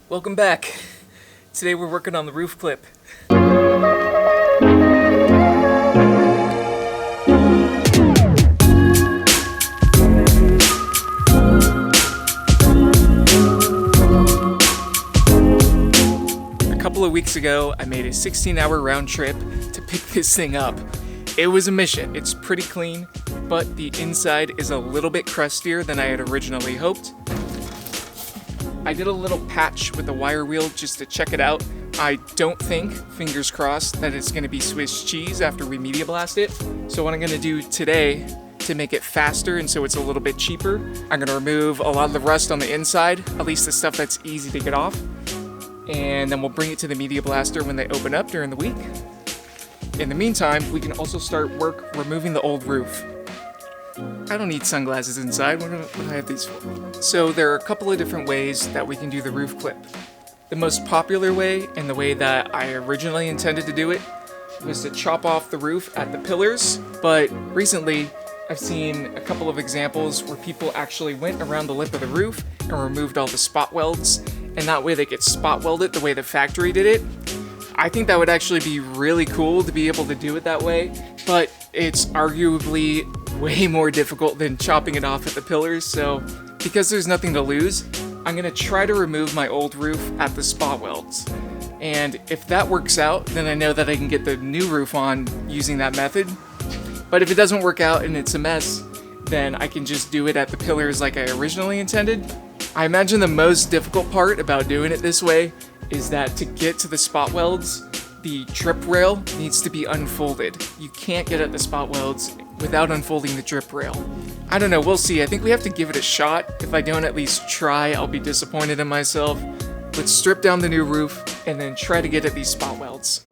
Welcome back. Today we're working on the roof clip. A couple of weeks ago, I made a 16-hour round trip to pick this thing up. It was a mission. It's pretty clean, but the inside is a little bit crustier than I had originally hoped. I did a little patch with the wire wheel just to check it out. I don't think, fingers crossed, that it's going to be Swiss cheese after we media blast it. So what I'm going to do today to make it faster and so it's a little bit cheaper, I'm going to remove a lot of the rust on the inside, at least the stuff that's easy to get off. And then we'll bring it to the media blaster when they open up during the week. In the meantime, we can also start work removing the old roof. I don't need sunglasses inside, what do I have these for? So there are a couple of different ways that we can do the roof clip. The most popular way, and the way that I originally intended to do it, was to chop off the roof at the pillars, but recently I've seen a couple of examples where people actually went around the lip of the roof and removed all the spot welds, and that way they could spot weld it the way the factory did it. I think that would actually be really cool to be able to do it that way, but it's arguably way more difficult than chopping it off at the pillars, so because there's nothing to lose, I'm going to try to remove my old roof at the spot welds. And if that works out, then I know that I can get the new roof on using that method. But if it doesn't work out and it's a mess, then I can just do it at the pillars like I originally intended. I imagine the most difficult part about doing it this way is that to get to the spot welds, the drip rail needs to be unfolded. You can't get at the spot welds without unfolding the drip rail. I don't know, we'll see. I think we have to give it a shot. If I don't at least try, I'll be disappointed in myself. Let's strip down the new roof and then try to get at these spot welds.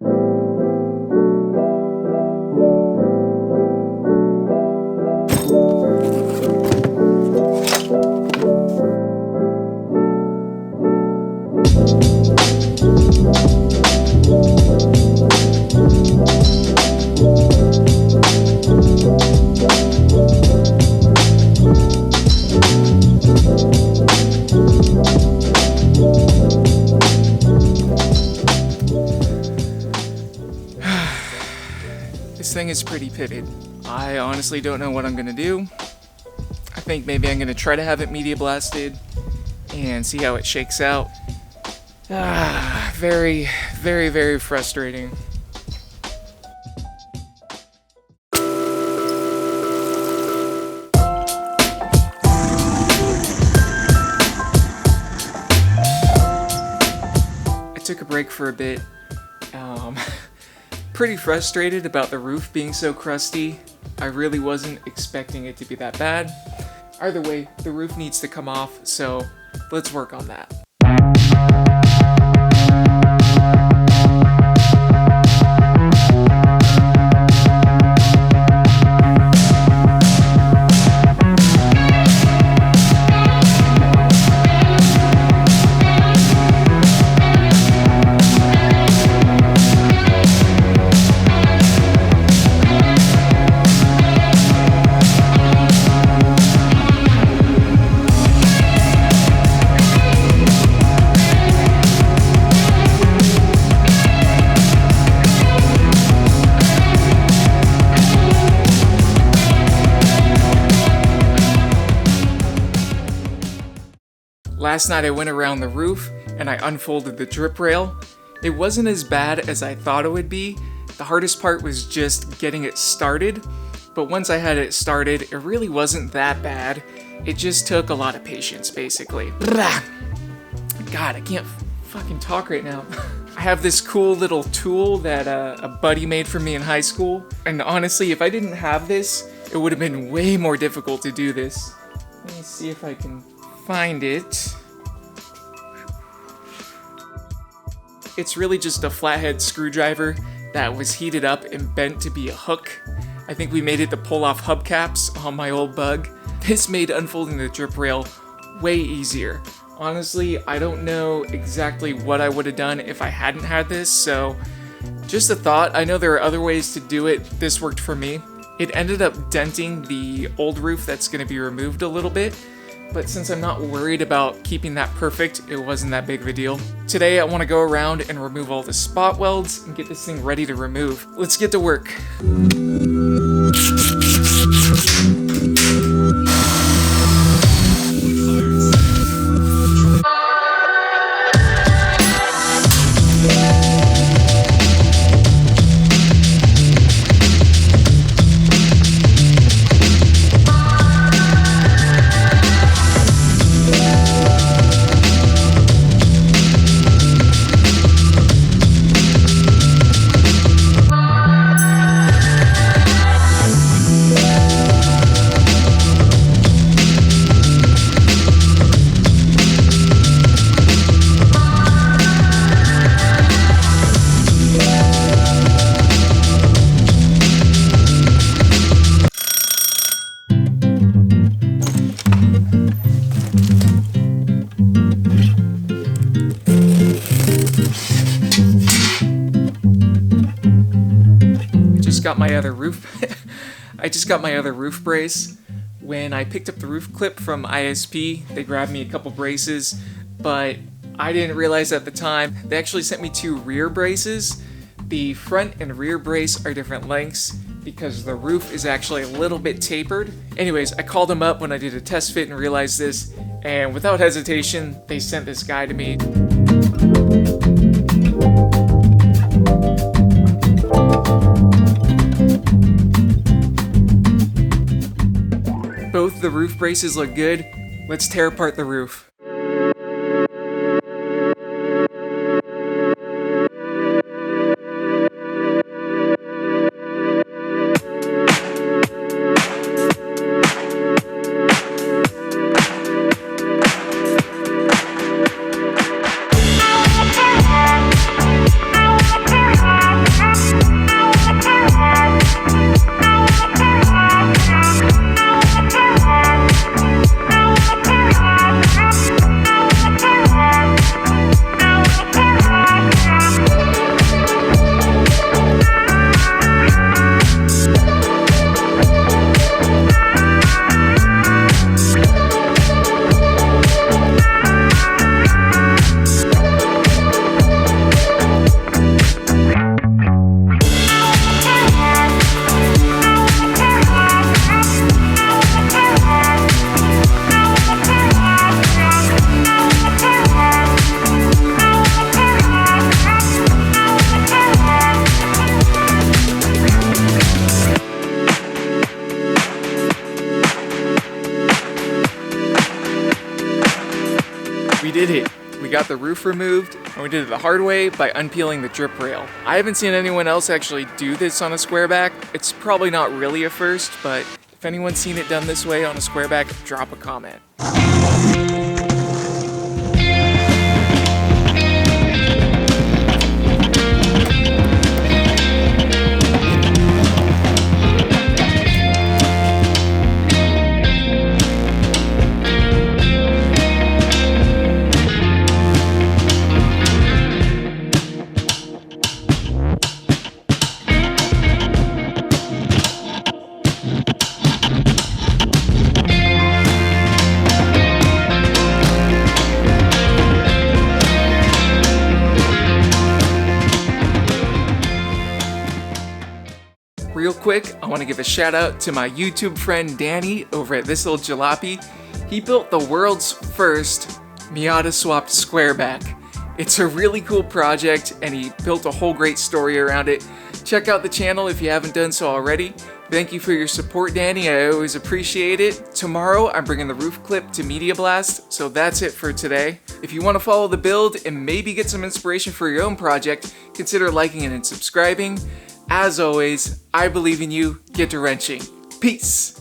This thing is pretty pitted. I honestly don't know what I'm gonna do. I think maybe I'm gonna try to have it media blasted and see how it shakes out. Very, very, very frustrating. I took a break for a bit. Pretty frustrated about the roof being so crusty. I really wasn't expecting it to be that bad. Either way, the roof needs to come off, so let's work on that. Last night I went around the roof and I unfolded the drip rail. It wasn't as bad as I thought it would be. The hardest part was just getting it started, but once I had it started, it really wasn't that bad. It just took a lot of patience, basically. God, I can't fucking talk right now. I have this cool little tool that a buddy made for me in high school, and honestly, if I didn't have this, it would have been way more difficult to do this. Let me see if I can find it. It's really just a flathead screwdriver that was heated up and bent to be a hook. I think we made it to pull off hubcaps on my old Bug. This made unfolding the drip rail way easier. Honestly, I don't know exactly what I would have done if I hadn't had this, so just a thought. I know there are other ways to do it. This worked for me. It ended up denting the old roof that's going to be removed a little bit, but since I'm not worried about keeping that perfect, it wasn't that big of a deal. Today I want to go around and remove all the spot welds and get this thing ready to remove. Let's get to work. I just got my other roof brace. When I picked up the roof clip from ISP, they grabbed me a couple braces, but I didn't realize at the time they actually sent me 2 rear braces. The front and rear brace are different lengths because the roof is actually a little bit tapered. Anyways, I called them up when I did a test fit and realized this, and without hesitation, they sent this guy to me. Both the roof braces look good. Let's tear apart the roof. We did it. We got the roof removed, and we did it the hard way by unpeeling the drip rail. I haven't seen anyone else actually do this on a Squareback. It's probably not really a first, but if anyone's seen it done this way on a Squareback, drop a comment. Real quick, I want to give a shout out to my YouTube friend Danny over at This Old Jalopy. He built the world's first Miata swapped Squareback. It's a really cool project and he built a whole great story around it. Check out the channel if you haven't done so already. Thank you for your support, Danny. I always appreciate it. Tomorrow, I'm bringing the roof clip to Media Blast, so that's it for today. If you want to follow the build and maybe get some inspiration for your own project, consider liking it and subscribing. As always, I believe in you. Get to wrenching. Peace.